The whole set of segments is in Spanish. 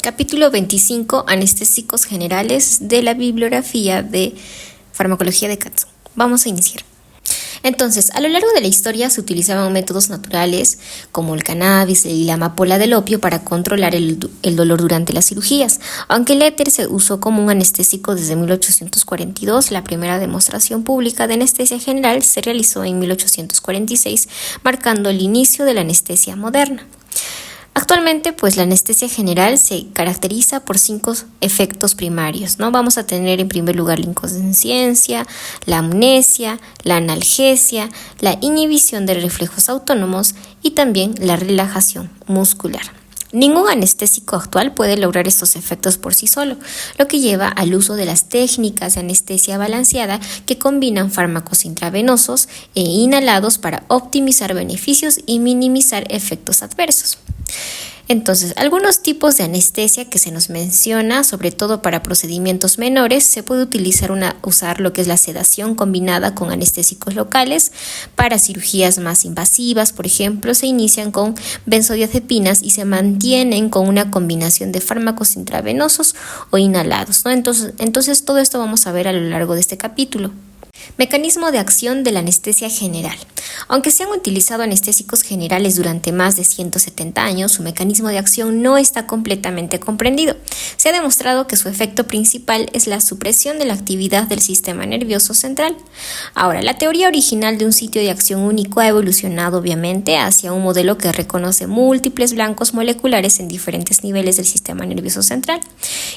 Capítulo 25. Anestésicos generales de la bibliografía de farmacología de Katsu. Vamos a iniciar. Entonces, a lo largo de la historia se utilizaban métodos naturales como el cannabis y la amapola del opio para controlar el dolor durante las cirugías. Aunque el éter se usó como un anestésico desde 1842, la primera demostración pública de anestesia general se realizó en 1846, marcando el inicio de la anestesia moderna. Actualmente, la anestesia general se caracteriza por 5 efectos primarios, ¿no? Vamos a tener en primer lugar la inconsciencia, la amnesia, la analgesia, la inhibición de reflejos autónomos y también la relajación muscular. Ningún anestésico actual puede lograr estos efectos por sí solo, lo que lleva al uso de las técnicas de anestesia balanceada que combinan fármacos intravenosos e inhalados para optimizar beneficios y minimizar efectos adversos. Entonces, algunos tipos de anestesia que se nos menciona, sobre todo para procedimientos menores, se puede usar lo que es la sedación combinada con anestésicos locales. Para cirugías más invasivas, por ejemplo, se inician con benzodiazepinas y se mantienen con una combinación de fármacos intravenosos o inhalados, ¿no? Entonces, todo esto vamos a ver a lo largo de este capítulo. Mecanismo de acción de la anestesia general. Aunque se han utilizado anestésicos generales durante más de 170 años, su mecanismo de acción no está completamente comprendido. Se ha demostrado que su efecto principal es la supresión de la actividad del sistema nervioso central. Ahora, la teoría original de un sitio de acción único ha evolucionado obviamente hacia un modelo que reconoce múltiples blancos moleculares en diferentes niveles del sistema nervioso central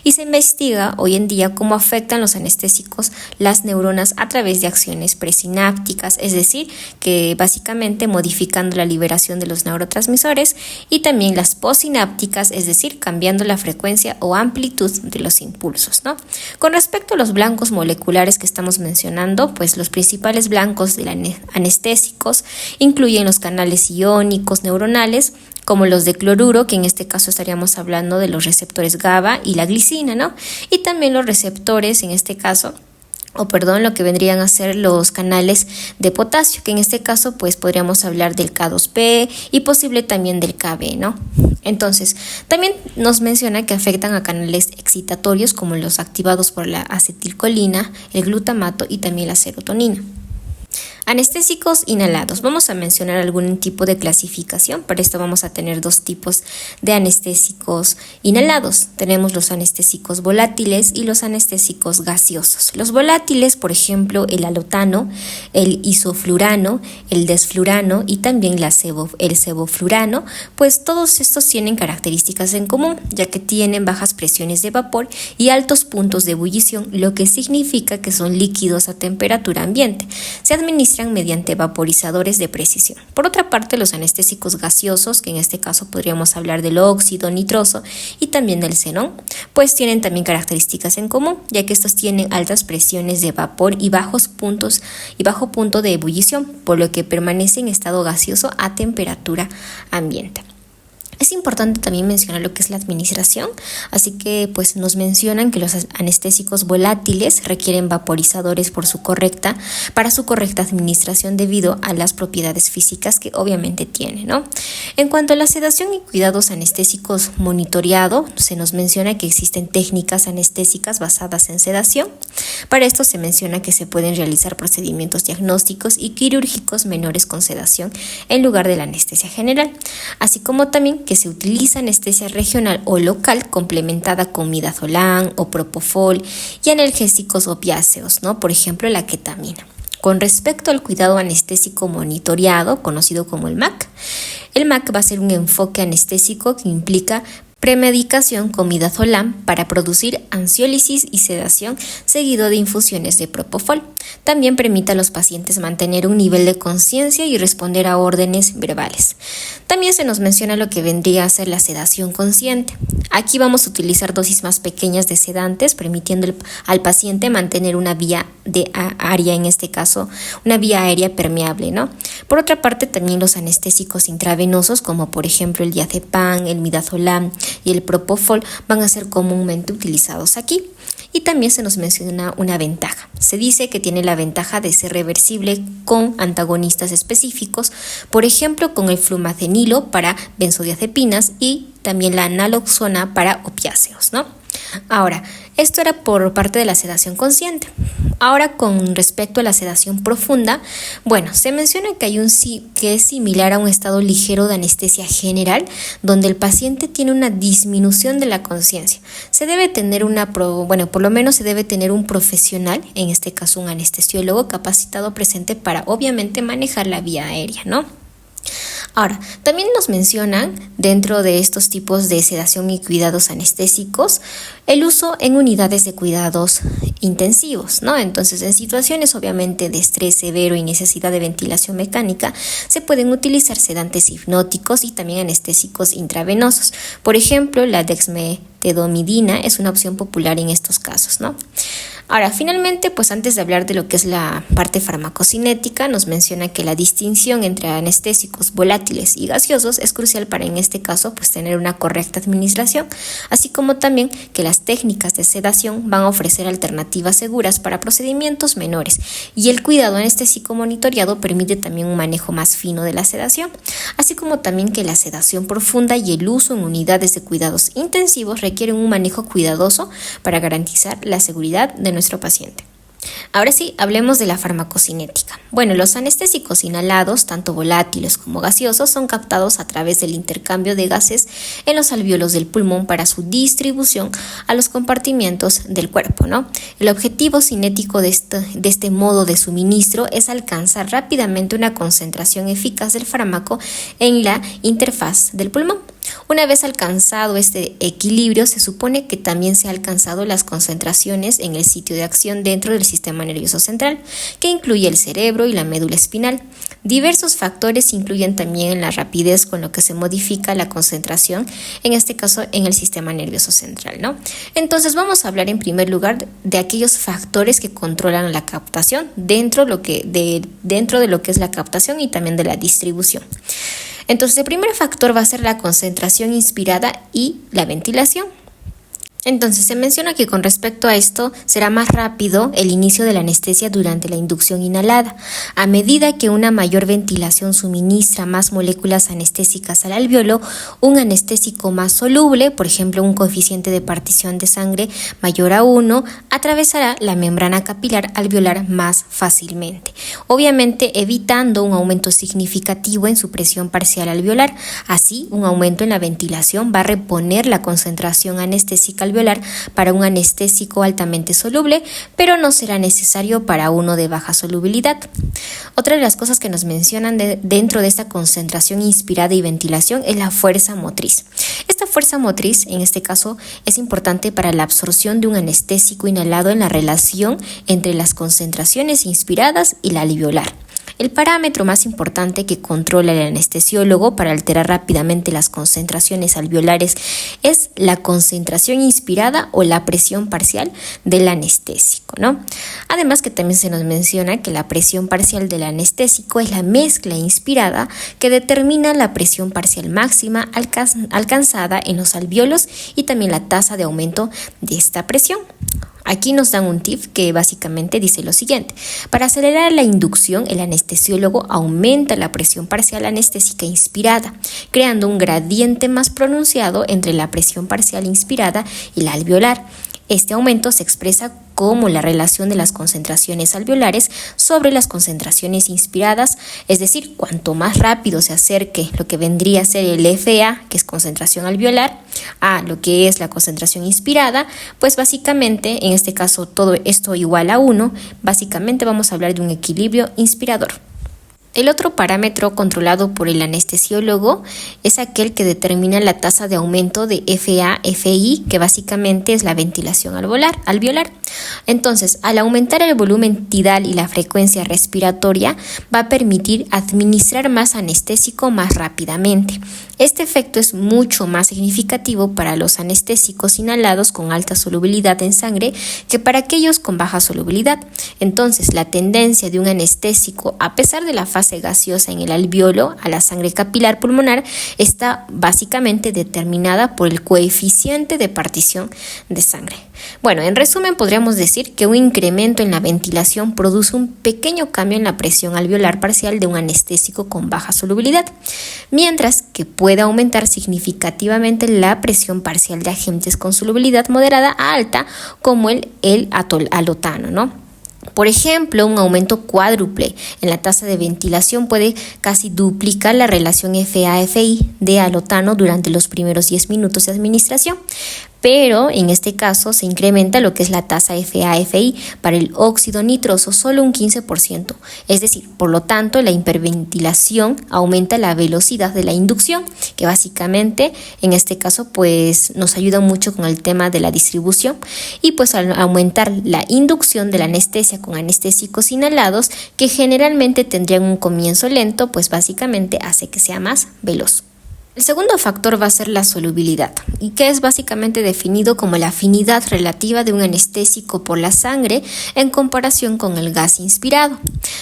y se investiga hoy en día cómo afectan los anestésicos las neuronas a través de acciones presinápticas, es decir, que básicamente modificando la liberación de los neurotransmisores, y también las postsinápticas, es decir, cambiando la frecuencia o amplitud de los impulsos, ¿no? Con respecto a los blancos moleculares que estamos mencionando, los principales blancos de anestésicos incluyen los canales iónicos neuronales, como los de cloruro, que en este caso estaríamos hablando de los receptores GABA y la glicina, ¿no? Y también los receptores, en este caso, lo que vendrían a ser los canales de potasio, que en este caso podríamos hablar del K2P y posible también del KB, ¿no? Entonces, también nos menciona que afectan a canales excitatorios como los activados por la acetilcolina, el glutamato y también la serotonina. Anestésicos inhalados. Vamos a mencionar algún tipo de clasificación. Para esto vamos a tener 2 tipos de anestésicos inhalados. Tenemos los anestésicos volátiles y los anestésicos gaseosos. Los volátiles, por ejemplo, el alotano, el isoflurano, el desflurano y también el sevoflurano, todos estos tienen características en común, ya que tienen bajas presiones de vapor y altos puntos de ebullición, lo que significa que son líquidos a temperatura ambiente. Se administran mediante vaporizadores de precisión. Por otra parte, los anestésicos gaseosos, que en este caso podríamos hablar del óxido nitroso y también del xenón, tienen también características en común, ya que estos tienen altas presiones de vapor y bajo punto de ebullición, por lo que permanecen en estado gaseoso a temperatura ambiente. Es importante también mencionar lo que es la administración, así que nos mencionan que los anestésicos volátiles requieren vaporizadores para su correcta administración debido a las propiedades físicas que obviamente tiene, ¿no? En cuanto a la sedación y cuidados anestésicos monitoreado, se nos menciona que existen técnicas anestésicas basadas en sedación. Para esto se menciona que se pueden realizar procedimientos diagnósticos y quirúrgicos menores con sedación en lugar de la anestesia general, así como también que se utiliza anestesia regional o local complementada con midazolam o propofol y analgésicos opiáceos, ¿no? Por ejemplo, la ketamina. Con respecto al cuidado anestésico monitoreado, conocido como el MAC va a ser un enfoque anestésico que implica premedicación con midazolam para producir ansiólisis y sedación seguido de infusiones de propofol. También permite a los pacientes mantener un nivel de conciencia y responder a órdenes verbales. También se nos menciona lo que vendría a ser la sedación consciente. Aquí vamos a utilizar dosis más pequeñas de sedantes, permitiendo al paciente mantener una vía aérea, en este caso, una vía aérea permeable, ¿no? Por otra parte, también los anestésicos intravenosos, como por ejemplo el diazepam, el midazolam, y el propofol van a ser comúnmente utilizados aquí. Y también se nos menciona una ventaja. Se dice que tiene la ventaja de ser reversible con antagonistas específicos, por ejemplo con el flumacenilo para benzodiazepinas y también la naloxona para opiáceos, ¿no? Ahora, esto era por parte de la sedación consciente. Ahora, con respecto a la sedación profunda, bueno, se menciona que es similar a un estado ligero de anestesia general, donde el paciente tiene una disminución de la conciencia. Se debe tener por lo menos se debe tener un profesional, en este caso un anestesiólogo capacitado presente para obviamente manejar la vía aérea, ¿no? Ahora, también nos mencionan, dentro de estos tipos de sedación y cuidados anestésicos, el uso en unidades de cuidados intensivos, ¿no? Entonces, en situaciones obviamente de estrés severo y necesidad de ventilación mecánica, se pueden utilizar sedantes hipnóticos y también anestésicos intravenosos. Por ejemplo, la dexmedetomidina es una opción popular en estos casos, ¿no? Ahora, finalmente, pues antes de hablar de lo que es la parte farmacocinética, nos menciona que la distinción entre anestésicos volátiles y gaseosos es crucial para, en este caso, pues tener una correcta administración, así como también que las técnicas de sedación van a ofrecer alternativas seguras para procedimientos menores, y el cuidado anestésico monitoreado permite también un manejo más fino de la sedación, así como también que la sedación profunda y el uso en unidades de cuidados intensivos requieren un manejo cuidadoso para garantizar la seguridad de nuestro paciente. Ahora sí, hablemos de la farmacocinética. Bueno, los anestésicos inhalados, tanto volátiles como gaseosos, son captados a través del intercambio de gases en los alvéolos del pulmón para su distribución a los compartimientos del cuerpo, ¿no? El objetivo cinético de este modo de suministro es alcanzar rápidamente una concentración eficaz del fármaco en la interfaz del pulmón. Una vez alcanzado este equilibrio, se supone que también se han alcanzado las concentraciones en el sitio de acción dentro del sistema nervioso central, que incluye el cerebro y la médula espinal. Diversos factores incluyen también la rapidez con lo que se modifica la concentración, en este caso en el sistema nervioso central, ¿no? Entonces vamos a hablar en primer lugar de aquellos factores que controlan la captación dentro de lo que es la captación y también de la distribución. Entonces, el primer factor va a ser la concentración inspirada y la ventilación. Entonces, se menciona que con respecto a esto será más rápido el inicio de la anestesia durante la inducción inhalada. A medida que una mayor ventilación suministra más moléculas anestésicas al alvéolo, un anestésico más soluble, por ejemplo un coeficiente de partición de sangre mayor a 1, atravesará la membrana capilar alveolar más fácilmente, obviamente evitando un aumento significativo en su presión parcial alveolar. Así, un aumento en la ventilación va a reponer la concentración anestésica alveolar para un anestésico altamente soluble, pero no será necesario para uno de baja solubilidad. Otra de las cosas que nos mencionan dentro de esta concentración inspirada y ventilación es la fuerza motriz. Esta fuerza motriz, en este caso, es importante para la absorción de un anestésico inhalado en la relación entre las concentraciones inspiradas y la alveolar. El parámetro más importante que controla el anestesiólogo para alterar rápidamente las concentraciones alveolares es la concentración inspirada o la presión parcial del anestésico, ¿no? Además que también se nos menciona que la presión parcial del anestésico es la mezcla inspirada que determina la presión parcial máxima alcanzada en los alvéolos y también la tasa de aumento de esta presión. Aquí nos dan un tip que básicamente dice lo siguiente: para acelerar la inducción, el anestesiólogo aumenta la presión parcial anestésica inspirada, creando un gradiente más pronunciado entre la presión parcial inspirada y la alveolar. Este aumento se expresa como la relación de las concentraciones alveolares sobre las concentraciones inspiradas, es decir, cuanto más rápido se acerque lo que vendría a ser el FA, que es concentración alveolar, a lo que es la concentración inspirada, pues básicamente, en este caso todo esto igual a 1, básicamente vamos a hablar de un equilibrio inspirador. El otro parámetro controlado por el anestesiólogo es aquel que determina la tasa de aumento de FA-FI, que básicamente es la ventilación alveolar. Entonces, al aumentar el volumen tidal y la frecuencia respiratoria, va a permitir administrar más anestésico más rápidamente. Este efecto es mucho más significativo para los anestésicos inhalados con alta solubilidad en sangre que para aquellos con baja solubilidad. Entonces, la tendencia de un anestésico, a pesar de la fase gaseosa en el alveolo a la sangre capilar pulmonar, está básicamente determinada por el coeficiente de partición de sangre. Bueno, en resumen, podríamos decir que un incremento en la ventilación produce un pequeño cambio en la presión alveolar parcial de un anestésico con baja solubilidad, mientras que puede aumentar significativamente la presión parcial de agentes con solubilidad moderada a alta, como el alotano, ¿no? Por ejemplo, un aumento cuádruple en la tasa de ventilación puede casi duplicar la relación FA-FI de alotano durante los primeros 10 minutos de administración. Pero en este caso se incrementa lo que es la tasa FA-FI para el óxido nitroso solo un 15%. Es decir, por lo tanto, la hiperventilación aumenta la velocidad de la inducción, que básicamente en este caso pues nos ayuda mucho con el tema de la distribución. Y pues al aumentar la inducción de la anestesia con anestésicos inhalados, que generalmente tendrían un comienzo lento, pues básicamente hace que sea más veloz. El segundo factor va a ser la solubilidad, y que es básicamente definido como la afinidad relativa de un anestésico por la sangre en comparación con el gas inspirado.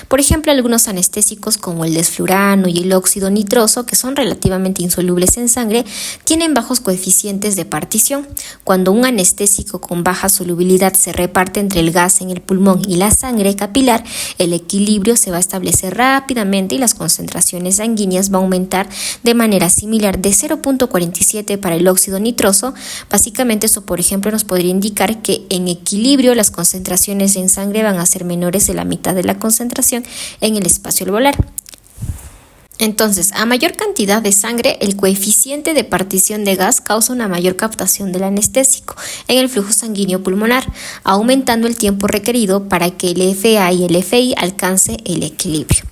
Por ejemplo, algunos anestésicos como el desflurano y el óxido nitroso, que son relativamente insolubles en sangre, tienen bajos coeficientes de partición. Cuando un anestésico con baja solubilidad se reparte entre el gas en el pulmón y la sangre capilar, el equilibrio se va a establecer rápidamente y las concentraciones sanguíneas van a aumentar de manera similar de 0.47 para el óxido nitroso. Básicamente eso, por ejemplo, nos podría indicar que en equilibrio las concentraciones en sangre van a ser menores de la mitad de la concentración en el espacio alveolar. Entonces, a mayor cantidad de sangre, el coeficiente de partición de gas causa una mayor captación del anestésico en el flujo sanguíneo pulmonar, aumentando el tiempo requerido para que el FA y el FI alcance el equilibrio.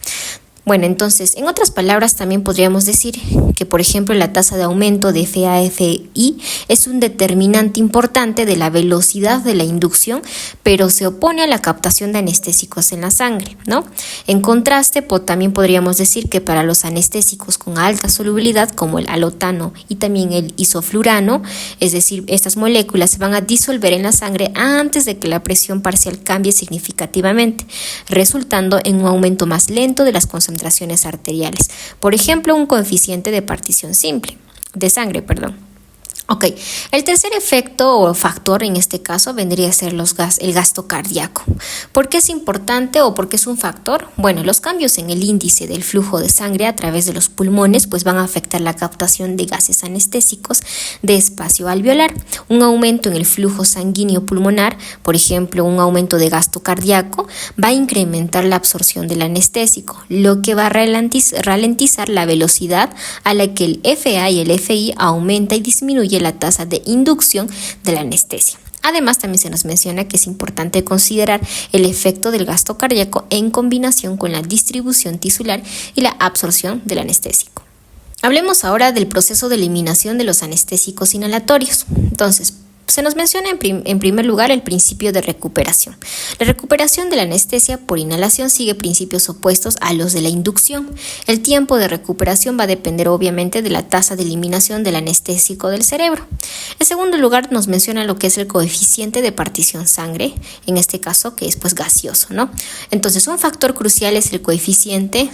Bueno, entonces, en otras palabras, también podríamos decir que, por ejemplo, la tasa de aumento de FA-FI es un determinante importante de la velocidad de la inducción, pero se opone a la captación de anestésicos en la sangre, ¿no? En contraste, también podríamos decir que para los anestésicos con alta solubilidad, como el alotano y también el isoflurano, es decir, estas moléculas se van a disolver en la sangre antes de que la presión parcial cambie significativamente, resultando en un aumento más lento de las concentraciones arteriales. Por ejemplo, un coeficiente de partición simple, de sangre. Ok, el tercer efecto o factor en este caso vendría a ser el gasto cardíaco. ¿Por qué es importante o por qué es un factor? Bueno, los cambios en el índice del flujo de sangre a través de los pulmones pues van a afectar la captación de gases anestésicos de espacio alveolar. Un aumento en el flujo sanguíneo pulmonar, por ejemplo, un aumento de gasto cardíaco, va a incrementar la absorción del anestésico, lo que va a ralentizar la velocidad a la que el FA y el FI aumenta y disminuye la tasa de inducción de la anestesia. Además, también se nos menciona que es importante considerar el efecto del gasto cardíaco en combinación con la distribución tisular y la absorción del anestésico. Hablemos ahora del proceso de eliminación de los anestésicos inhalatorios. Entonces, se nos menciona en primer lugar el principio de recuperación. La recuperación de la anestesia por inhalación sigue principios opuestos a los de la inducción. El tiempo de recuperación va a depender obviamente de la tasa de eliminación del anestésico del cerebro. En segundo lugar nos menciona lo que es el coeficiente de partición sangre, en este caso que es pues gaseoso, ¿no? Entonces un factor crucial es el coeficiente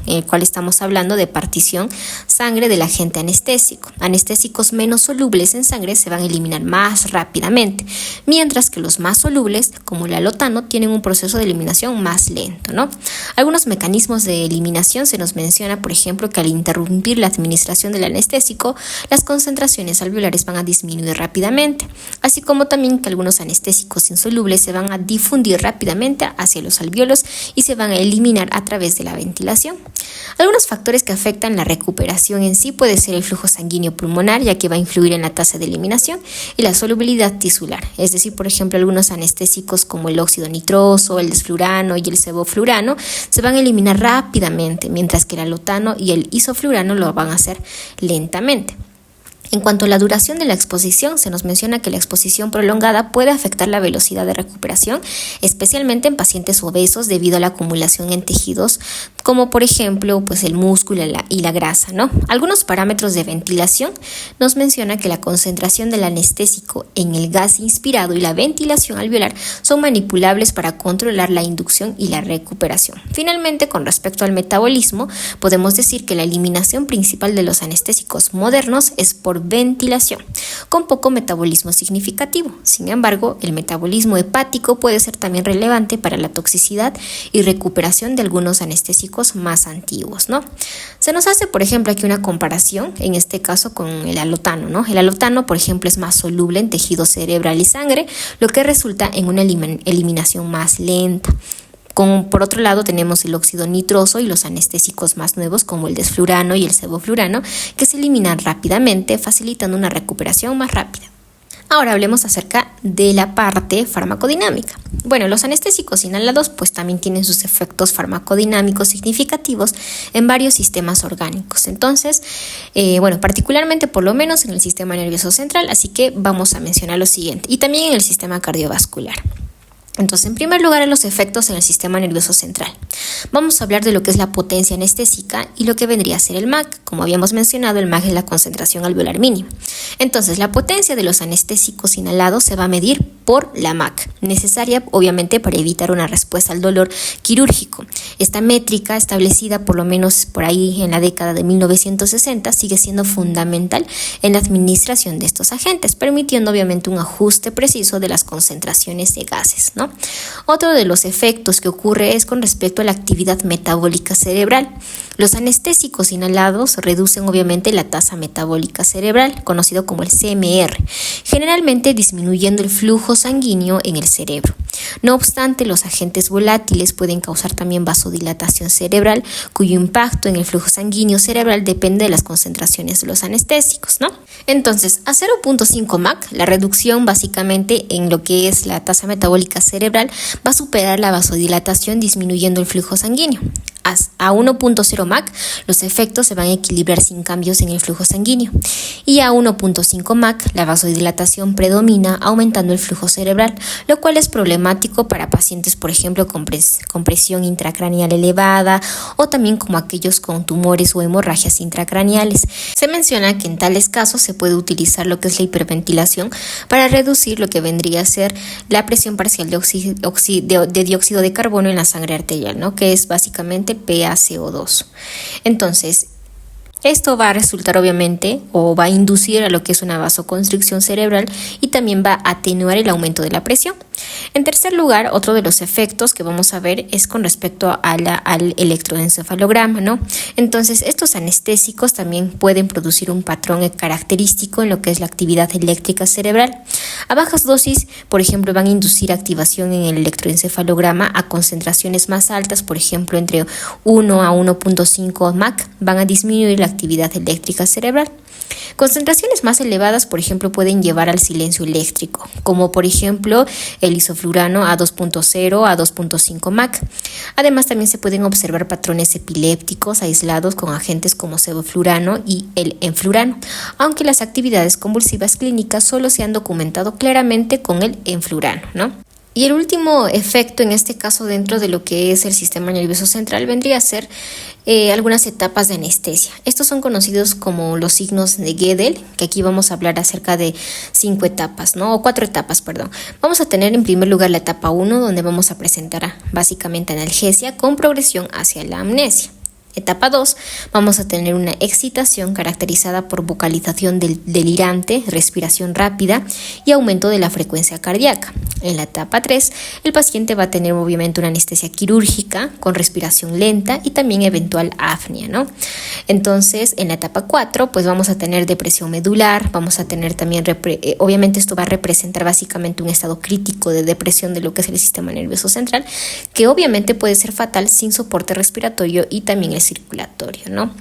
en el cual estamos hablando de partición sangre del agente anestésico. Anestésicos menos solubles en sangre se van a eliminar más rápidamente, mientras que los más solubles, como el alotano, tienen un proceso de eliminación más lento, ¿no? Algunos mecanismos de eliminación se nos menciona, por ejemplo, que al interrumpir la administración del anestésico, las concentraciones alveolares van a disminuir rápidamente, así como también que algunos anestésicos insolubles se van a difundir rápidamente hacia los alveolos y se van a eliminar a través de la ventilación. Algunos factores que afectan la recuperación en sí puede ser el flujo sanguíneo pulmonar, ya que va a influir en la tasa de eliminación, y la solubilidad tisular, es decir, por ejemplo, algunos anestésicos como el óxido nitroso, el desflurano y el sevoflurano se van a eliminar rápidamente, mientras que el alotano y el isoflurano lo van a hacer lentamente. En cuanto a la duración de la exposición, se nos menciona que la exposición prolongada puede afectar la velocidad de recuperación, especialmente en pacientes obesos debido a la acumulación en tejidos, como por ejemplo pues el músculo y la grasa, ¿no? Algunos parámetros de ventilación nos menciona que la concentración del anestésico en el gas inspirado y la ventilación alveolar son manipulables para controlar la inducción y la recuperación. Finalmente, con respecto al metabolismo, podemos decir que la eliminación principal de los anestésicos modernos es por ventilación, con poco metabolismo significativo. Sin embargo, el metabolismo hepático puede ser también relevante para la toxicidad y recuperación de algunos anestésicos más antiguos, ¿no? Se nos hace, por ejemplo, aquí una comparación, en este caso con el alotano, ¿no? El alotano, por ejemplo, es más soluble en tejido cerebral y sangre, lo que resulta en una eliminación más lenta. Por otro lado, tenemos el óxido nitroso y los anestésicos más nuevos como el desflurano y el sevoflurano, que se eliminan rápidamente, facilitando una recuperación más rápida. Ahora hablemos acerca de la parte farmacodinámica. Bueno, los anestésicos inhalados pues también tienen sus efectos farmacodinámicos significativos en varios sistemas orgánicos. Entonces, particularmente por lo menos en el sistema nervioso central, así que vamos a mencionar lo siguiente, y también en el sistema cardiovascular. Entonces, en primer lugar, en los efectos en el sistema nervioso central. Vamos a hablar de lo que es la potencia anestésica y lo que vendría a ser el MAC. Como habíamos mencionado, el MAC es la concentración alveolar mínima. Entonces, la potencia de los anestésicos inhalados se va a medir por la MAC, necesaria obviamente para evitar una respuesta al dolor quirúrgico. Esta métrica, establecida por lo menos por ahí en la década de 1960, sigue siendo fundamental en la administración de estos agentes, permitiendo obviamente un ajuste preciso de las concentraciones de gases, ¿no? Otro de los efectos que ocurre es con respecto a la actividad metabólica cerebral. Los anestésicos inhalados reducen obviamente la tasa metabólica cerebral, conocido como el CMR, generalmente disminuyendo el flujo sanguíneo en el cerebro. No obstante, los agentes volátiles pueden causar también vasodilatación cerebral, cuyo impacto en el flujo sanguíneo cerebral depende de las concentraciones de los anestésicos, ¿no? Entonces, a 0.5 MAC, la reducción básicamente en lo que es la tasa metabólica cerebral va a superar la vasodilatación disminuyendo el flujo sanguíneo. A 1.0 MAC, los efectos se van a equilibrar sin cambios en el flujo sanguíneo. Y a 1.5 MAC, la vasodilatación predomina, aumentando el flujo cerebral, lo cual es problemático para pacientes, por ejemplo, con presión intracraneal elevada o también como aquellos con tumores o hemorragias intracraneales. Se menciona que en tales casos se puede utilizar lo que es la hiperventilación para reducir lo que vendría a ser la presión parcial de dióxido de carbono en la sangre arterial, ¿no? Que es básicamente PaCO2. Entonces, esto va a resultar obviamente o va a inducir a lo que es una vasoconstricción cerebral y también va a atenuar el aumento de la presión. En tercer lugar, otro de los efectos que vamos a ver es con respecto al electroencefalograma, ¿no? Entonces, estos anestésicos también pueden producir un patrón característico en lo que es la actividad eléctrica cerebral. A bajas dosis, por ejemplo, van a inducir activación en el electroencefalograma a concentraciones más altas, por ejemplo, entre 1 a 1.5 MAC, van a disminuir la actividad eléctrica cerebral. Concentraciones más elevadas, por ejemplo, pueden llevar al silencio eléctrico, como por ejemplo el isoflurano a 2.0 a 2.5 MAC. Además, también se pueden observar patrones epilépticos aislados con agentes como sevoflurano y el enflurano, aunque las actividades convulsivas clínicas solo se han documentado claramente con el enflurano, ¿no? Y el último efecto, en este caso dentro de lo que es el sistema nervioso central, vendría a ser algunas etapas de anestesia. Estos son conocidos como los signos de Gödel, que aquí vamos a hablar acerca de 4 etapas, perdón. Vamos a tener en primer lugar la etapa 1, donde vamos a presentar básicamente analgesia con progresión hacia la amnesia. Etapa 2, vamos a tener una excitación caracterizada por vocalización delirante, respiración rápida y aumento de la frecuencia cardíaca. En la etapa 3, el paciente va a tener obviamente una anestesia quirúrgica con respiración lenta y también eventual apnea, ¿no? Entonces, en la etapa 4, pues vamos a tener depresión medular, vamos a tener también, obviamente esto va a representar básicamente un estado crítico de depresión de lo que es el sistema nervioso central, que obviamente puede ser fatal sin soporte respiratorio y también el circulatorio, ¿no?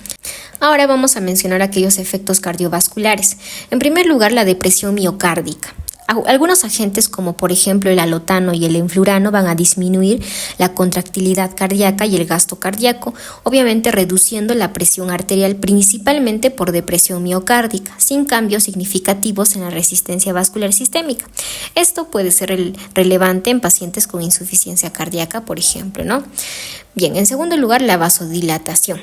Ahora vamos a mencionar aquellos efectos cardiovasculares. En primer lugar, la depresión miocárdica. Algunos agentes como por ejemplo el alotano y el enflurano van a disminuir la contractilidad cardíaca y el gasto cardíaco, obviamente reduciendo la presión arterial principalmente por depresión miocárdica, sin cambios significativos en la resistencia vascular sistémica. Esto puede ser relevante en pacientes con insuficiencia cardíaca, por ejemplo, ¿no? Bien, en segundo lugar, la vasodilatación.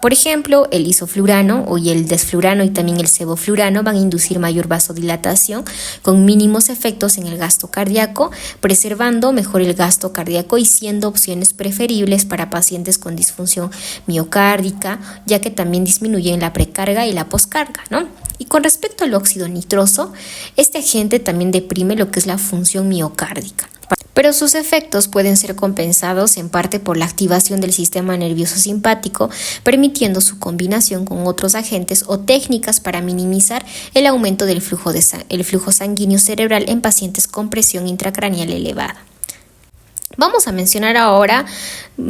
Por ejemplo, el isoflurano o el desflurano y también el sevoflurano van a inducir mayor vasodilatación con mínimos efectos en el gasto cardíaco, preservando mejor el gasto cardíaco y siendo opciones preferibles para pacientes con disfunción miocárdica, ya que también disminuyen la precarga y la poscarga, ¿no? Y con respecto al óxido nitroso, este agente también deprime lo que es la función miocárdica, pero sus efectos pueden ser compensados en parte por la activación del sistema nervioso simpático, permitiendo su combinación con otros agentes o técnicas para minimizar el aumento del flujo sanguíneo cerebral en pacientes con presión intracraneal elevada. Vamos a mencionar ahora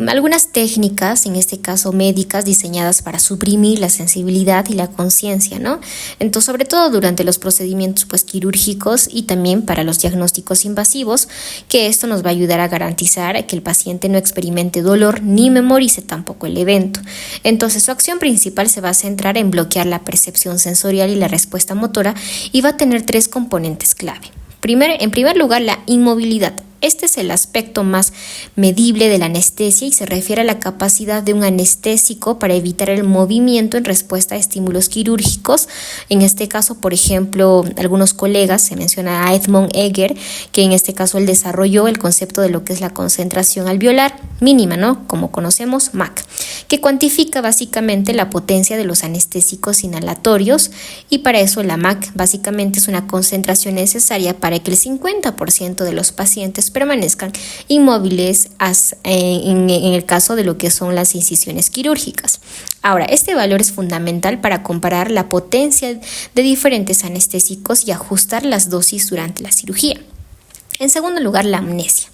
algunas técnicas, en este caso médicas, diseñadas para suprimir la sensibilidad y la conciencia, ¿no? Entonces, sobre todo durante los procedimientos quirúrgicos y también para los diagnósticos invasivos, que esto nos va a ayudar a garantizar que el paciente no experimente dolor ni memorice tampoco el evento. Entonces, su acción principal se va a centrar en bloquear la percepción sensorial y la respuesta motora y va a tener 3 componentes clave. En primer lugar, la inmovilidad. Este es el aspecto más medible de la anestesia y se refiere a la capacidad de un anestésico para evitar el movimiento en respuesta a estímulos quirúrgicos. En este caso, por ejemplo, algunos colegas, se menciona a Edmond Egger, que en este caso él desarrolló el concepto de lo que es la concentración alveolar mínima, ¿no? Como conocemos, MAC, que cuantifica básicamente la potencia de los anestésicos inhalatorios, y para eso la MAC básicamente es una concentración necesaria para que el 50% de los pacientes permanezcan inmóviles en el caso de lo que son las incisiones quirúrgicas. Ahora, este valor es fundamental para comparar la potencia de diferentes anestésicos y ajustar las dosis durante la cirugía. En segundo lugar, la amnesia.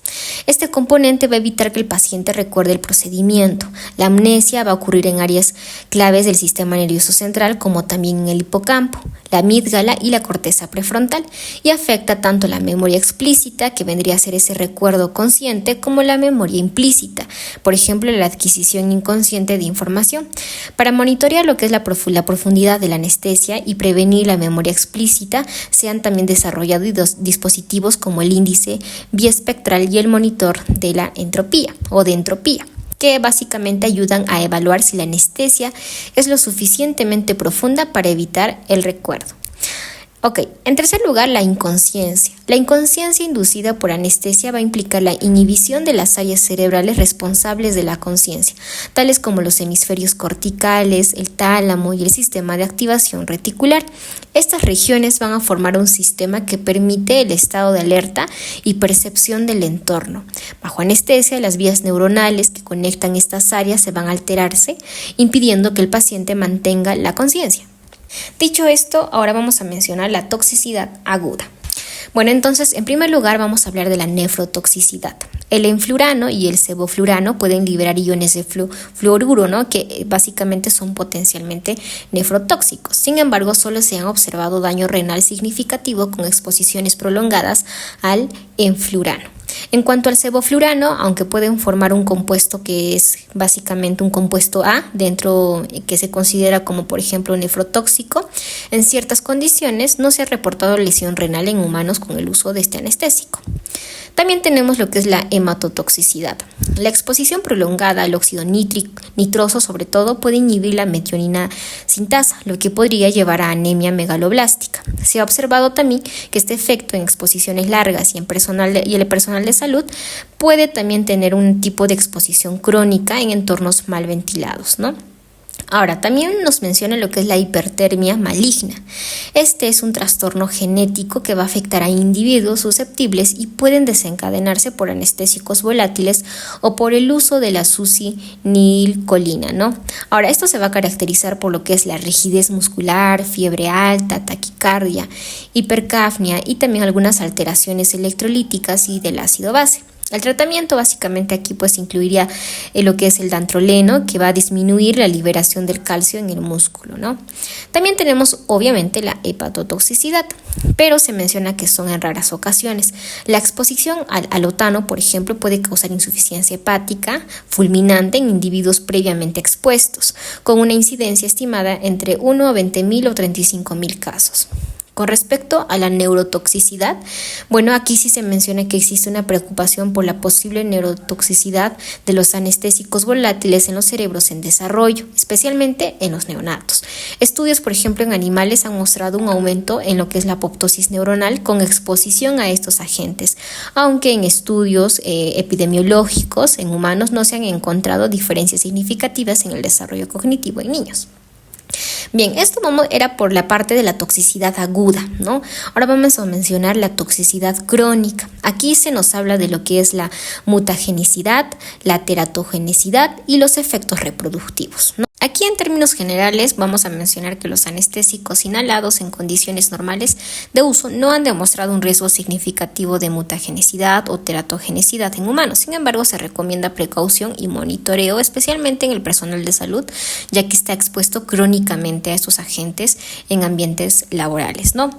Este componente va a evitar que el paciente recuerde el procedimiento. La amnesia va a ocurrir en áreas claves del sistema nervioso central, como también en el hipocampo, la amígdala y la corteza prefrontal, y afecta tanto la memoria explícita, que vendría a ser ese recuerdo consciente, como la memoria implícita, por ejemplo, la adquisición inconsciente de información. Para monitorear lo que es la profundidad de la anestesia y prevenir la memoria explícita, se han también desarrollado dispositivos como el índice biespectral y el monitor de la entropía o de entropía, que básicamente ayudan a evaluar si la anestesia es lo suficientemente profunda para evitar el recuerdo. Ok, en tercer lugar, la inconsciencia. La inconsciencia inducida por anestesia va a implicar la inhibición de las áreas cerebrales responsables de la conciencia, tales como los hemisferios corticales, el tálamo y el sistema de activación reticular. Estas regiones van a formar un sistema que permite el estado de alerta y percepción del entorno. Bajo anestesia, las vías neuronales que conectan estas áreas se van a alterarse, impidiendo que el paciente mantenga la conciencia. Dicho esto, ahora vamos a mencionar la toxicidad aguda. Bueno, entonces, en primer lugar vamos a hablar de la nefrotoxicidad. El enflurano y el sevoflurano pueden liberar iones de fluoruro, ¿no? Que básicamente son potencialmente nefrotóxicos. Sin embargo, solo se han observado daño renal significativo con exposiciones prolongadas al enflurano. En cuanto al sevoflurano, aunque pueden formar un compuesto que es básicamente un compuesto A dentro, que se considera como por ejemplo nefrotóxico, en ciertas condiciones no se ha reportado lesión renal en humanos con el uso de este anestésico. También tenemos lo que es la hematotoxicidad. La exposición prolongada al óxido nitroso sobre todo puede inhibir la metionina sintasa, lo que podría llevar a anemia megaloblástica. Se ha observado también que este efecto en exposiciones largas y en el personal de salud puede también tener un tipo de exposición crónica en entornos mal ventilados, ¿no? Ahora, también nos menciona lo que es la hipertermia maligna. Este es un trastorno genético que va a afectar a individuos susceptibles y pueden desencadenarse por anestésicos volátiles o por el uso de la succinilcolina, ¿no? Ahora, esto se va a caracterizar por lo que es la rigidez muscular, fiebre alta, taquicardia, hipercapnia y también algunas alteraciones electrolíticas y del ácido base. El tratamiento básicamente aquí pues incluiría lo que es el dantroleno, que va a disminuir la liberación del calcio en el músculo, ¿no? También tenemos obviamente la hepatotoxicidad, pero se menciona que son en raras ocasiones. La exposición al alotano, por ejemplo, puede causar insuficiencia hepática fulminante en individuos previamente expuestos, con una incidencia estimada entre 1 a 20.000 o 35.000 casos. Con respecto a la neurotoxicidad, bueno, aquí sí se menciona que existe una preocupación por la posible neurotoxicidad de los anestésicos volátiles en los cerebros en desarrollo, especialmente en los neonatos. Estudios, por ejemplo, en animales han mostrado un aumento en lo que es la apoptosis neuronal con exposición a estos agentes, aunque en estudios epidemiológicos en humanos no se han encontrado diferencias significativas en el desarrollo cognitivo en niños. Bien, esto era por la parte de la toxicidad aguda, ¿no? Ahora vamos a mencionar la toxicidad crónica. Aquí se nos habla de lo que es la mutagenicidad, la teratogenicidad y los efectos reproductivos, ¿no? Aquí en términos generales vamos a mencionar que los anestésicos inhalados en condiciones normales de uso no han demostrado un riesgo significativo de mutagenicidad o teratogenicidad en humanos. Sin embargo, se recomienda precaución y monitoreo, especialmente en el personal de salud, ya que está expuesto crónicamente a estos agentes en ambientes laborales, ¿no?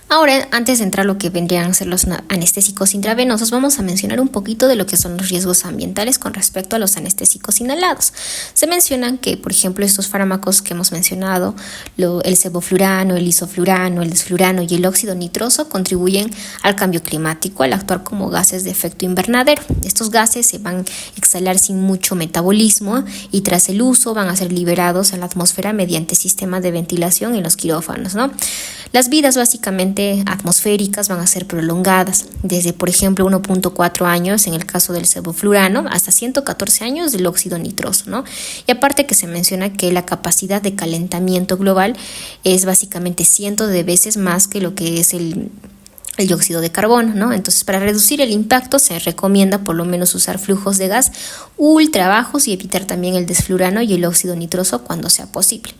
Ahora, antes de entrar a lo que vendrían a ser los anestésicos intravenosos, vamos a mencionar un poquito de lo que son los riesgos ambientales con respecto a los anestésicos inhalados. Se mencionan que, por ejemplo, estos fármacos que hemos mencionado, el sevoflurano, el isoflurano, el desflurano y el óxido nitroso contribuyen al cambio climático al actuar como gases de efecto invernadero. Estos gases se van a exhalar sin mucho metabolismo y tras el uso van a ser liberados a la atmósfera mediante sistemas de ventilación en los quirófanos, ¿no? Las vidas básicamente atmosféricas van a ser prolongadas, desde por ejemplo 1.4 años en el caso del sevoflurano hasta 114 años del óxido nitroso, ¿no? Y aparte que se menciona que la capacidad de calentamiento global es básicamente cientos de veces más que lo que es el dióxido de carbono, ¿no? Entonces, para reducir el impacto se recomienda por lo menos usar flujos de gas ultra bajos y evitar también el desflurano y el óxido nitroso cuando sea posible.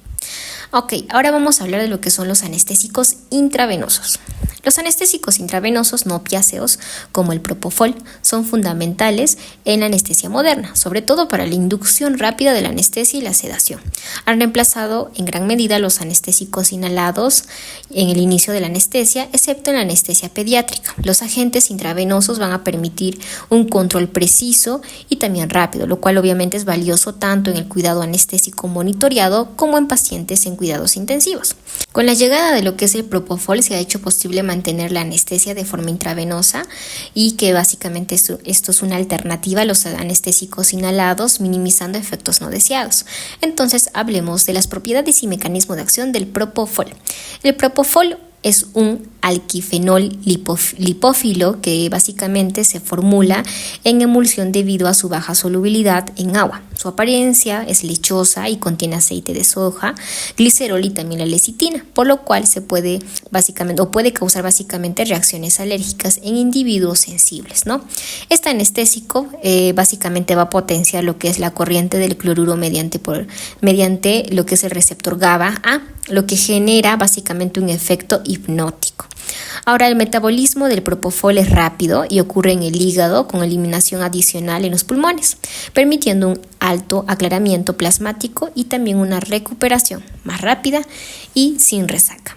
Ok, ahora vamos a hablar de lo que son los anestésicos intravenosos. Los anestésicos intravenosos no opiáceos, como el propofol, son fundamentales en la anestesia moderna, sobre todo para la inducción rápida de la anestesia y la sedación. Han reemplazado en gran medida los anestésicos inhalados en el inicio de la anestesia, excepto en la anestesia pediátrica. Los agentes intravenosos van a permitir un control preciso y también rápido, lo cual obviamente es valioso tanto en el cuidado anestésico monitoreado como en pacientes en cuidados intensivos. Con la llegada de lo que es el propofol se ha hecho posible mantener la anestesia de forma intravenosa y que básicamente esto es una alternativa a los anestésicos inhalados, minimizando efectos no deseados. Entonces hablemos de las propiedades y mecanismos de acción del propofol. El propofol es un alquifenol lipófilo que básicamente se formula en emulsión debido a su baja solubilidad en agua. Su apariencia es lechosa y contiene aceite de soja, glicerol y también la lecitina, por lo cual puede causar básicamente reacciones alérgicas en individuos sensibles, ¿no? Este anestésico básicamente va a potenciar lo que es la corriente del cloruro mediante lo que es el receptor GABA-A, lo que genera básicamente un efecto hipnótico. Ahora, el metabolismo del propofol es rápido y ocurre en el hígado con eliminación adicional en los pulmones, permitiendo un alto aclaramiento plasmático y también una recuperación más rápida y sin resaca.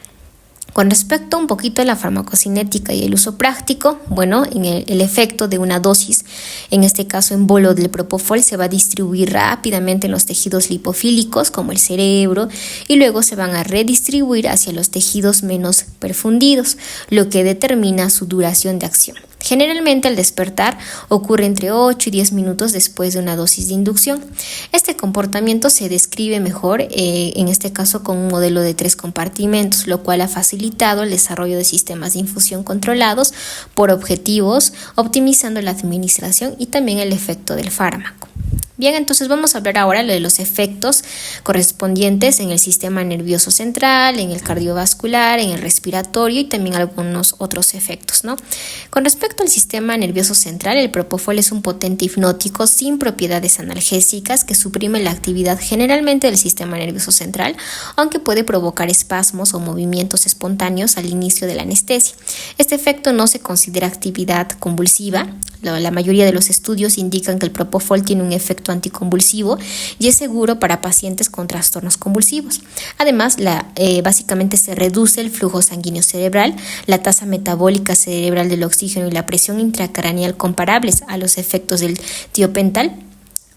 Con respecto un poquito a la farmacocinética y el uso práctico, bueno, en el efecto de una dosis, en este caso en bolo del propofol, se va a distribuir rápidamente en los tejidos lipofílicos como el cerebro y luego se van a redistribuir hacia los tejidos menos perfundidos, lo que determina su duración de acción. Generalmente al despertar ocurre entre 8 y 10 minutos después de una dosis de inducción. Este comportamiento se describe mejor, en este caso con un modelo de 3 compartimentos, lo cual ha facilitado el desarrollo de sistemas de infusión controlados por objetivos, optimizando la administración y también el efecto del fármaco. Bien, entonces vamos a hablar ahora de los efectos correspondientes en el sistema nervioso central, en el cardiovascular, en el respiratorio y también algunos otros efectos, ¿no? Con respecto al sistema nervioso central, el propofol es un potente hipnótico sin propiedades analgésicas que suprime la actividad generalmente del sistema nervioso central, aunque puede provocar espasmos o movimientos espontáneos al inicio de la anestesia. Este efecto no se considera actividad convulsiva. La mayoría de los estudios indican que el propofol tiene un efecto anticonvulsivo y es seguro para pacientes con trastornos convulsivos. Además, básicamente se reduce el flujo sanguíneo cerebral, la tasa metabólica cerebral del oxígeno y la presión intracraneal comparables a los efectos del tiopental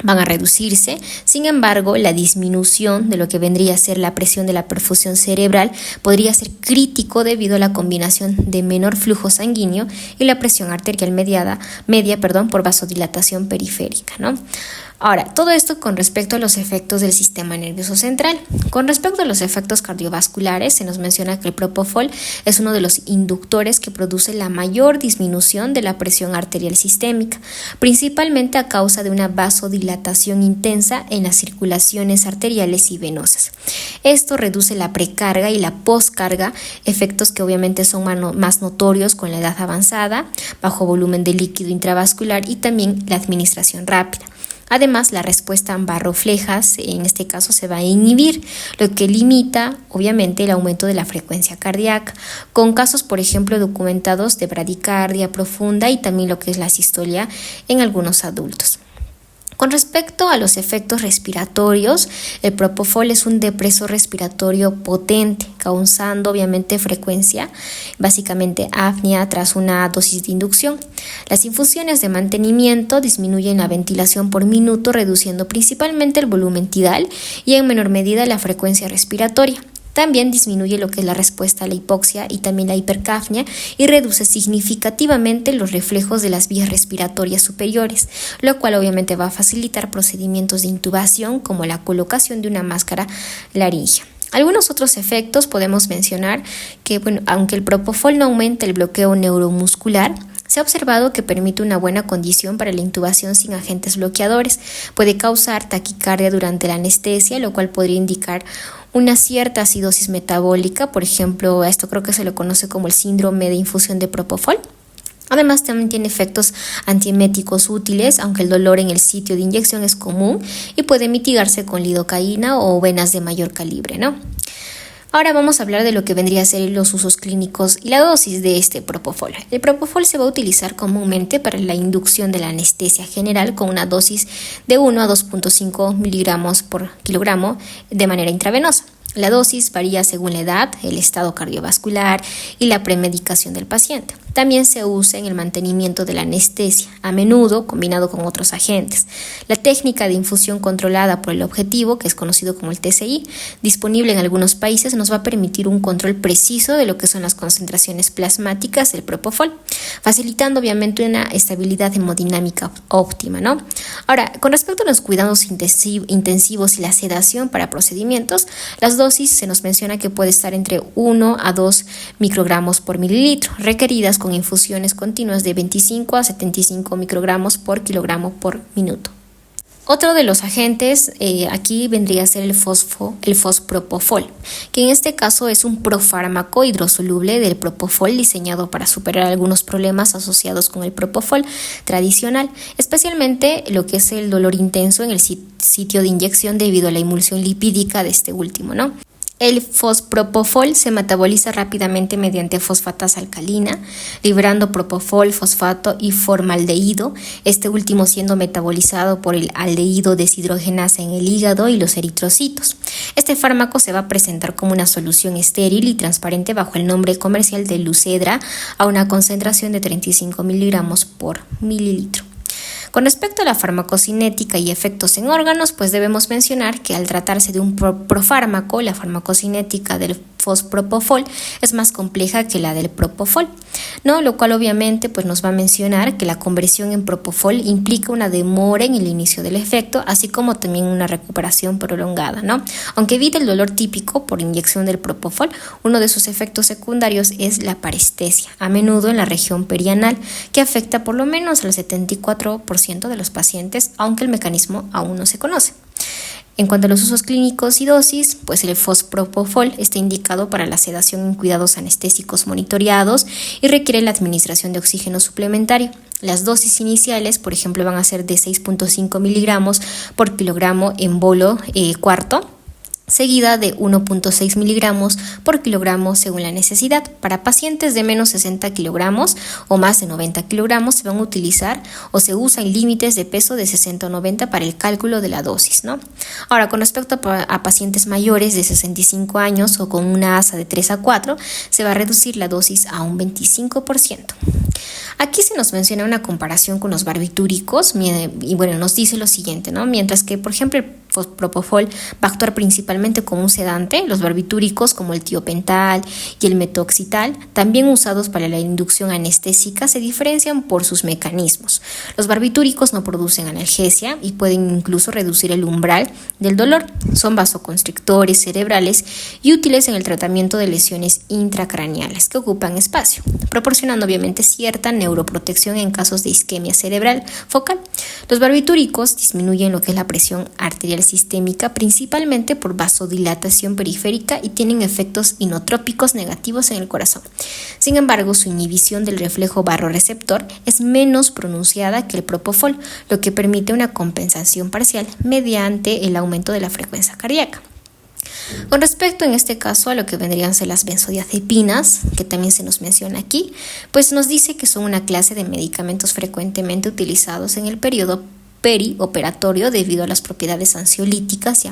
van a reducirse. Sin embargo, la disminución de lo que vendría a ser la presión de la perfusión cerebral podría ser crítico debido a la combinación de menor flujo sanguíneo y la presión arterial media por vasodilatación periférica, ¿no? Ahora, todo esto con respecto a los efectos del sistema nervioso central. Con respecto a los efectos cardiovasculares, se nos menciona que el propofol es uno de los inductores que produce la mayor disminución de la presión arterial sistémica, principalmente a causa de una vasodilatación intensa en las circulaciones arteriales y venosas. Esto reduce la precarga y la poscarga, efectos que obviamente son más notorios con la edad avanzada, bajo volumen de líquido intravascular y también la administración rápida. Además, la respuesta en barroflejas, en este caso, se va a inhibir, lo que limita, obviamente, el aumento de la frecuencia cardíaca, con casos, por ejemplo, documentados de bradicardia profunda y también lo que es la sistolia en algunos adultos. Con respecto a los efectos respiratorios, el propofol es un depresor respiratorio potente, causando obviamente frecuencia, básicamente apnea tras una dosis de inducción. Las infusiones de mantenimiento disminuyen la ventilación por minuto, reduciendo principalmente el volumen tidal y en menor medida la frecuencia respiratoria. También disminuye lo que es la respuesta a la hipoxia y también la hipercapnia y reduce significativamente los reflejos de las vías respiratorias superiores, lo cual obviamente va a facilitar procedimientos de intubación como la colocación de una máscara laríngea. Algunos otros efectos podemos mencionar que, aunque el propofol no aumenta el bloqueo neuromuscular, se ha observado que permite una buena condición para la intubación sin agentes bloqueadores. Puede causar taquicardia durante la anestesia, lo cual podría indicar una cierta acidosis metabólica. Por ejemplo, a esto creo que se lo conoce como el síndrome de infusión de propofol. Además, también tiene efectos antieméticos útiles, aunque el dolor en el sitio de inyección es común y puede mitigarse con lidocaína o venas de mayor calibre, ¿no? Ahora vamos a hablar de lo que vendría a ser los usos clínicos y la dosis de este propofol. El propofol se va a utilizar comúnmente para la inducción de la anestesia general con una dosis de 1 a 2.5 miligramos por kilogramo de manera intravenosa. La dosis varía según la edad, el estado cardiovascular y la premedicación del paciente. También se usa en el mantenimiento de la anestesia, a menudo combinado con otros agentes. La técnica de infusión controlada por el objetivo, que es conocido como el TCI, disponible en algunos países, nos va a permitir un control preciso de lo que son las concentraciones plasmáticas del propofol, facilitando obviamente una estabilidad hemodinámica óptima, ¿no? Ahora, con respecto a los cuidados intensivos y la sedación para procedimientos, las dosis se nos menciona que puede estar entre 1 a 2 microgramos por mililitro, requeridas con infusiones continuas de 25 a 75 microgramos por kilogramo por minuto. Otro de los agentes aquí vendría a ser el fospropofol, que en este caso es un profármaco hidrosoluble del propofol diseñado para superar algunos problemas asociados con el propofol tradicional, especialmente lo que es el dolor intenso en el sitio de inyección debido a la emulsión lipídica de este último, ¿no? El fospropofol se metaboliza rápidamente mediante fosfatasa alcalina, liberando propofol, fosfato y formaldehído, este último siendo metabolizado por el aldehído deshidrogenasa en el hígado y los eritrocitos. Este fármaco se va a presentar como una solución estéril y transparente bajo el nombre comercial de Lucedra a una concentración de 35 miligramos por mililitro. Con respecto a la farmacocinética y efectos en órganos, pues debemos mencionar que al tratarse de un profármaco, la farmacocinética del fospropofol es más compleja que la del propofol, ¿no? Lo cual obviamente pues nos va a mencionar que la conversión en propofol implica una demora en el inicio del efecto, así como también una recuperación prolongada, ¿no? Aunque evita el dolor típico por inyección del propofol, uno de sus efectos secundarios es la parestesia, a menudo en la región perianal, que afecta por lo menos al 74% de los pacientes, aunque el mecanismo aún no se conoce. En cuanto a los usos clínicos y dosis, pues el fospropofol está indicado para la sedación en cuidados anestésicos monitoreados y requiere la administración de oxígeno suplementario. Las dosis iniciales, por ejemplo, van a ser de 6.5 miligramos por kilogramo en bolo cuarto, seguida de 1.6 miligramos por kilogramo según la necesidad. Para pacientes de menos 60 kilogramos o más de 90 kilogramos se van a utilizar o se usan límites de peso de 60 o 90 para el cálculo de la dosis, ¿no? Ahora, con respecto a pacientes mayores de 65 años o con una ASA de 3 a 4, se va a reducir la dosis a un 25%. Aquí se nos menciona una comparación con los barbitúricos y bueno, nos dice lo siguiente, ¿no? Mientras que, por ejemplo, el propofol va a actuar principalmente como un sedante, los barbitúricos como el tiopental y el metoxital, también usados para la inducción anestésica, se diferencian por sus mecanismos. Los barbitúricos no producen analgesia y pueden incluso reducir el umbral del dolor. Son vasoconstrictores cerebrales y útiles en el tratamiento de lesiones intracraneales que ocupan espacio, proporcionando obviamente cierta neuroprotección en casos de isquemia cerebral focal. Los barbitúricos disminuyen lo que es la presión arterial sistémica, principalmente por vasodilatación periférica, y tienen efectos inotrópicos negativos en el corazón. Sin embargo, su inhibición del reflejo barroreceptor es menos pronunciada que el propofol, lo que permite una compensación parcial mediante el aumento de la frecuencia cardíaca. Con respecto en este caso a lo que vendrían a ser las benzodiazepinas, que también se nos menciona aquí, pues nos dice que son una clase de medicamentos frecuentemente utilizados en el periodo perioperatorio debido a las propiedades ansiolíticas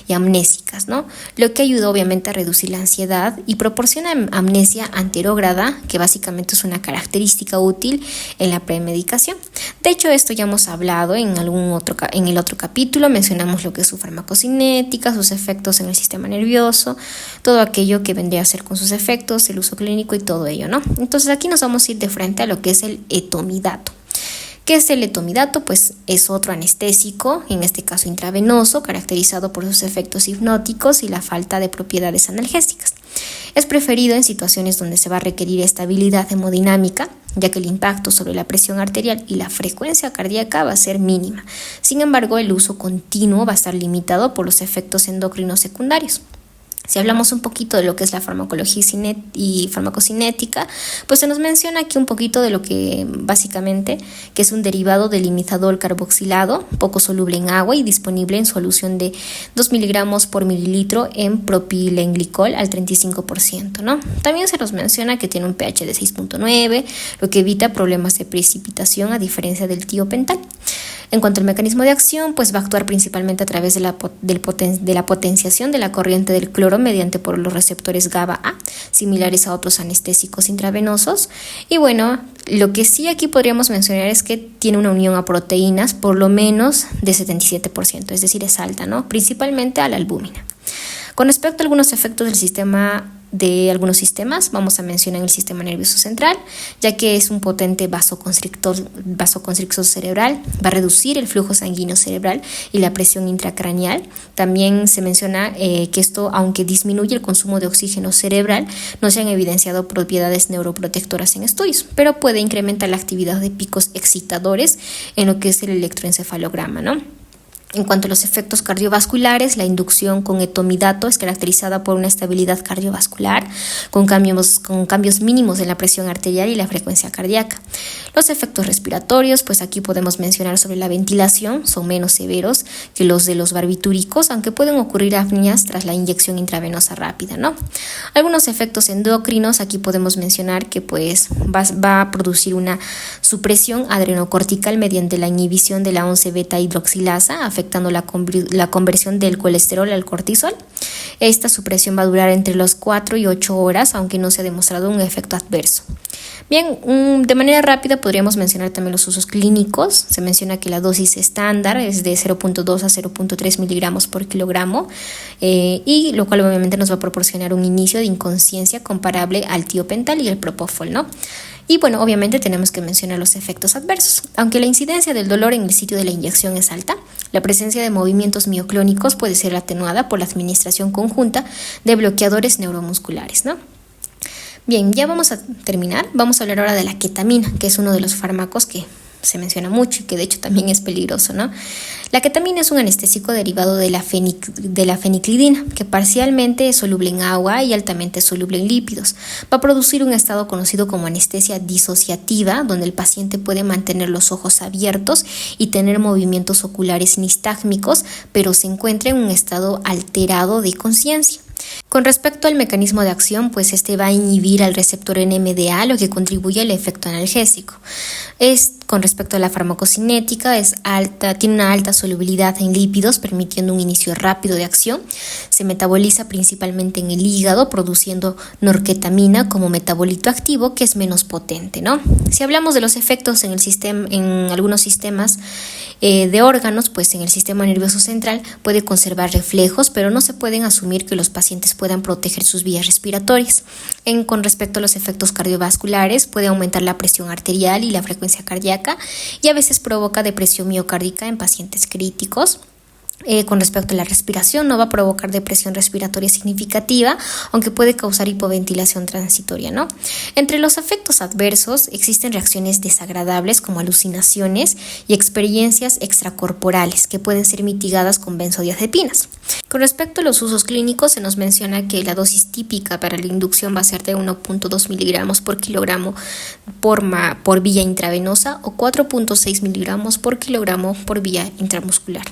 y amnésicas, ¿no? Lo que ayuda obviamente a reducir la ansiedad y proporciona amnesia anterógrada, que básicamente es una característica útil en la premedicación. De hecho, esto ya hemos hablado en el otro capítulo, mencionamos lo que es su farmacocinética, sus efectos en el sistema nervioso, todo aquello que vendría a ser con sus efectos, el uso clínico y todo ello, ¿no? Entonces aquí nos vamos a ir de frente a lo que es el etomidato. ¿Qué es el etomidato? Pues es otro anestésico, en este caso intravenoso, caracterizado por sus efectos hipnóticos y la falta de propiedades analgésicas. Es preferido en situaciones donde se va a requerir estabilidad hemodinámica, ya que el impacto sobre la presión arterial y la frecuencia cardíaca va a ser mínima. Sin embargo, el uso continuo va a estar limitado por los efectos endocrinos secundarios. Si hablamos un poquito de lo que es la farmacología y farmacocinética, pues se nos menciona aquí un poquito de lo que básicamente que es un derivado del imitadol carboxilado, poco soluble en agua y disponible en solución de 2 miligramos por mililitro en propilenglicol al 35%, ¿no? También se nos menciona que tiene un pH de 6.9, lo que evita problemas de precipitación a diferencia del tiopental. En cuanto al mecanismo de acción, pues va a actuar principalmente a través de la potenciación de la corriente del cloro mediante por los receptores GABA-A, similares a otros anestésicos intravenosos. Y bueno, lo que sí aquí podríamos mencionar es que tiene una unión a proteínas por lo menos de 77%, es decir, es alta, ¿no? Principalmente a la albúmina. Con respecto a algunos efectos de algunos sistemas, vamos a mencionar el sistema nervioso central, ya que es un potente vasoconstrictor cerebral, va a reducir el flujo sanguíneo cerebral y la presión intracraneal. También se menciona que esto, aunque disminuye el consumo de oxígeno cerebral, no se han evidenciado propiedades neuroprotectoras en estudios, pero puede incrementar la actividad de picos excitadores en lo que es el electroencefalograma, ¿no? En cuanto a los efectos cardiovasculares, la inducción con etomidato es caracterizada por una estabilidad cardiovascular, con cambios mínimos en la presión arterial y la frecuencia cardíaca. Los efectos respiratorios, pues aquí podemos mencionar sobre la ventilación, son menos severos que los de los barbitúricos, aunque pueden ocurrir apneas tras la inyección intravenosa rápida, ¿no? Algunos efectos endocrinos, aquí podemos mencionar que pues va a producir una supresión adrenocortical mediante la inhibición de la 11-beta hidroxilasa, afectando la conversión del colesterol al cortisol. Esta supresión va a durar entre las 4 y 8 horas, aunque no se ha demostrado un efecto adverso. Bien, de manera rápida podríamos mencionar también los usos clínicos. Se menciona que la dosis estándar es de 0.2 a 0.3 miligramos por kilogramo, y lo cual obviamente nos va a proporcionar un inicio de inconsciencia comparable al tiopental y el propofol, ¿no? Y bueno, obviamente tenemos que mencionar los efectos adversos. Aunque la incidencia del dolor en el sitio de la inyección es alta, la presencia de movimientos mioclónicos puede ser atenuada por la administración conjunta de bloqueadores neuromusculares, ¿no? Bien, ya vamos a terminar. Vamos a hablar ahora de la ketamina, que es uno de los fármacos que se menciona mucho y que de hecho también es peligroso, ¿no? La ketamina es un anestésico derivado de la feniclidina, que parcialmente es soluble en agua y altamente soluble en lípidos. Va a producir un estado conocido como anestesia disociativa, donde el paciente puede mantener los ojos abiertos y tener movimientos oculares nistálgicos, pero se encuentra en un estado alterado de conciencia. Con respecto al mecanismo de acción, pues este va a inhibir al receptor NMDA, lo que contribuye al efecto analgésico. Con respecto a la farmacocinética, tiene una alta solubilidad en lípidos, permitiendo un inicio rápido de acción. Se metaboliza principalmente en el hígado, produciendo norketamina como metabolito activo, que es menos potente, ¿no? Si hablamos de los efectos en algunos sistemas de órganos, pues en el sistema nervioso central puede conservar reflejos, pero no se pueden asumir que los pacientes puedan proteger sus vías respiratorias. Con respecto a los efectos cardiovasculares, puede aumentar la presión arterial y la frecuencia cardíaca, y a veces provoca depresión miocárdica en pacientes críticos. Con respecto a la respiración, no va a provocar depresión respiratoria significativa, aunque puede causar hipoventilación transitoria, ¿no? Entre los efectos adversos existen reacciones desagradables como alucinaciones y experiencias extracorporales que pueden ser mitigadas con benzodiazepinas. Con respecto a los usos clínicos, se nos menciona que la dosis típica para la inducción va a ser de 1.2 miligramos por kilogramo por vía intravenosa o 4.6 miligramos por kilogramo por vía intramuscular.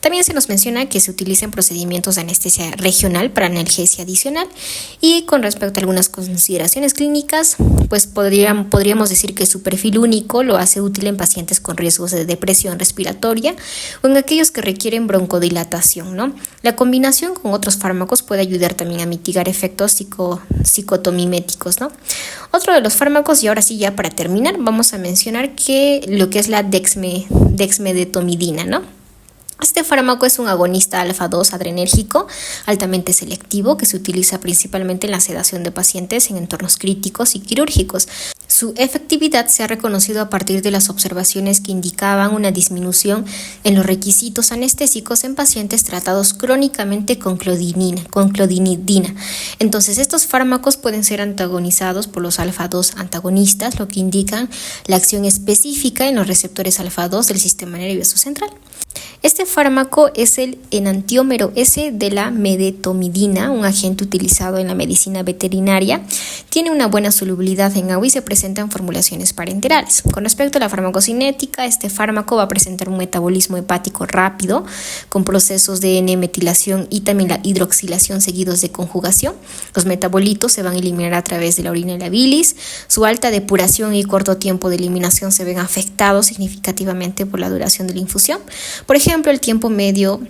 También se nos menciona que se utilizan procedimientos de anestesia regional para analgesia adicional, y con respecto a algunas consideraciones clínicas, pues podríamos decir que su perfil único lo hace útil en pacientes con riesgos de depresión respiratoria o en aquellos que requieren broncodilatación, ¿no? La combinación con otros fármacos puede ayudar también a mitigar efectos psicotomiméticos, ¿no? Otro de los fármacos, y ahora sí ya para terminar, vamos a mencionar que lo que es la dexmedetomidina, ¿no? Este fármaco es un agonista alfa-2 adrenérgico altamente selectivo que se utiliza principalmente en la sedación de pacientes en entornos críticos y quirúrgicos. Su efectividad se ha reconocido a partir de las observaciones que indicaban una disminución en los requisitos anestésicos en pacientes tratados crónicamente con clonidina. Entonces, estos fármacos pueden ser antagonizados por los alfa-2 antagonistas, lo que indica la acción específica en los receptores alfa-2 del sistema nervioso central. Este fármaco es el enantiómero S de la medetomidina, un agente utilizado en la medicina veterinaria. Tiene una buena solubilidad en agua y se presenta en formulaciones parenterales. Con respecto a la farmacocinética, este fármaco va a presentar un metabolismo hepático rápido, con procesos de N-metilación y también la hidroxilación seguidos de conjugación. Los metabolitos se van a eliminar a través de la orina y la bilis. Su alta depuración y corto tiempo de eliminación se ven afectados significativamente por la duración de la infusión. Por ejemplo, el tiempo medio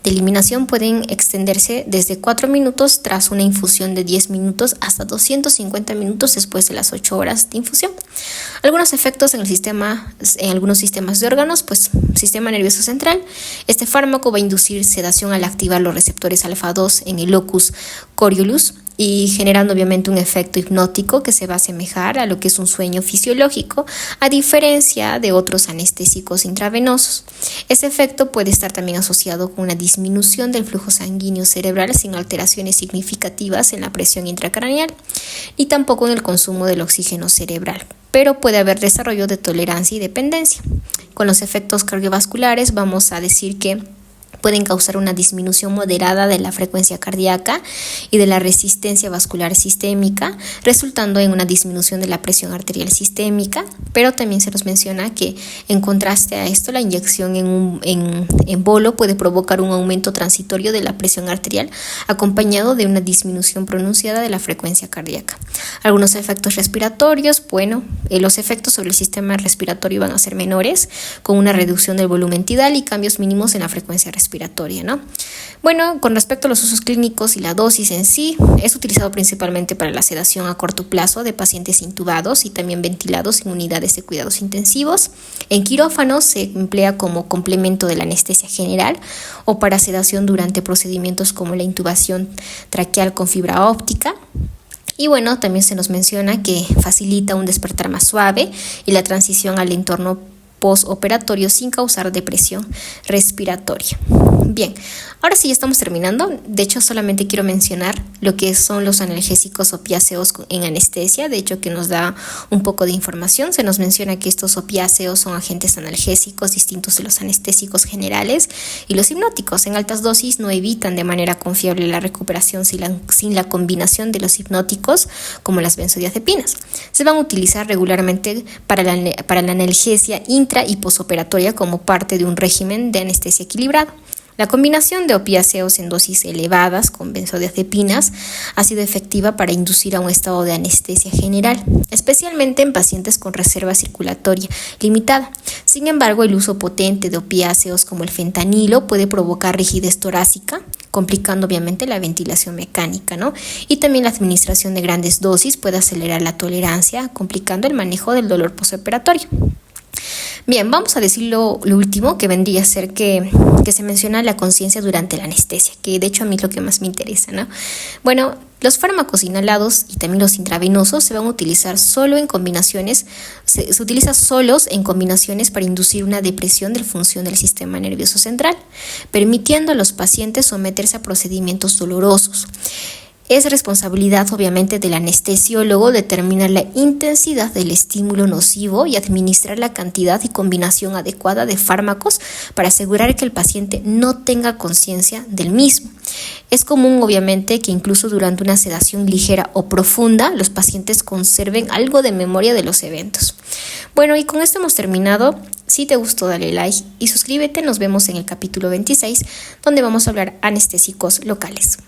de eliminación pueden extenderse desde 4 minutos tras una infusión de 10 minutos hasta 250 minutos después de las 8 horas de infusión. Algunos efectos en algunos sistemas de órganos, pues sistema nervioso central. Este fármaco va a inducir sedación al activar los receptores alfa-2 en el locus coeruleus, y generando obviamente un efecto hipnótico que se va a asemejar a lo que es un sueño fisiológico, a diferencia de otros anestésicos intravenosos. Ese efecto puede estar también asociado con una disminución del flujo sanguíneo cerebral sin alteraciones significativas en la presión intracraneal y tampoco en el consumo del oxígeno cerebral, pero puede haber desarrollo de tolerancia y dependencia. Con los efectos cardiovasculares vamos a decir que pueden causar una disminución moderada de la frecuencia cardíaca y de la resistencia vascular sistémica, resultando en una disminución de la presión arterial sistémica, pero también se nos menciona que en contraste a esto, la inyección en bolo puede provocar un aumento transitorio de la presión arterial acompañado de una disminución pronunciada de la frecuencia cardíaca. Algunos efectos respiratorios, los efectos sobre el sistema respiratorio van a ser menores, con una reducción del volumen tidal y cambios mínimos en la frecuencia respiratoria, ¿no? Bueno, con respecto a los usos clínicos y la dosis en sí, es utilizado principalmente para la sedación a corto plazo de pacientes intubados y también ventilados en unidades de cuidados intensivos. En quirófanos se emplea como complemento de la anestesia general o para sedación durante procedimientos como la intubación traqueal con fibra óptica. Y también se nos menciona que facilita un despertar más suave y la transición al entorno postoperatorio sin causar depresión respiratoria. Bien, ahora sí ya estamos terminando. De hecho, solamente quiero mencionar lo que son los analgésicos opiáceos en anestesia. De hecho, que nos da un poco de información. Se nos menciona que estos opiáceos son agentes analgésicos distintos de los anestésicos generales, y los hipnóticos en altas dosis no evitan de manera confiable la recuperación sin la combinación de los hipnóticos, como las benzodiazepinas. Se van a utilizar regularmente para la analgesia intra y posoperatoria como parte de un régimen de anestesia equilibrado. La combinación de opiáceos en dosis elevadas con benzodiazepinas ha sido efectiva para inducir a un estado de anestesia general, especialmente en pacientes con reserva circulatoria limitada. Sin embargo, el uso potente de opiáceos como el fentanilo puede provocar rigidez torácica, complicando obviamente la ventilación mecánica, ¿no? Y también la administración de grandes dosis puede acelerar la tolerancia, complicando el manejo del dolor postoperatorio. Bien, vamos a decir lo último, que vendría a ser que se menciona la conciencia durante la anestesia, que de hecho a mí es lo que más me interesa, ¿no? Bueno, los fármacos inhalados y también los intravenosos se van a utilizar solo en combinaciones, se utiliza solos en combinaciones para inducir una depresión de la función del sistema nervioso central, permitiendo a los pacientes someterse a procedimientos dolorosos. Es responsabilidad, obviamente, del anestesiólogo determinar la intensidad del estímulo nocivo y administrar la cantidad y combinación adecuada de fármacos para asegurar que el paciente no tenga conciencia del mismo. Es común, obviamente, que incluso durante una sedación ligera o profunda, los pacientes conserven algo de memoria de los eventos. Bueno, y con esto hemos terminado. Si te gustó, dale like y suscríbete. Nos vemos en el capítulo 26, donde vamos a hablar anestésicos locales.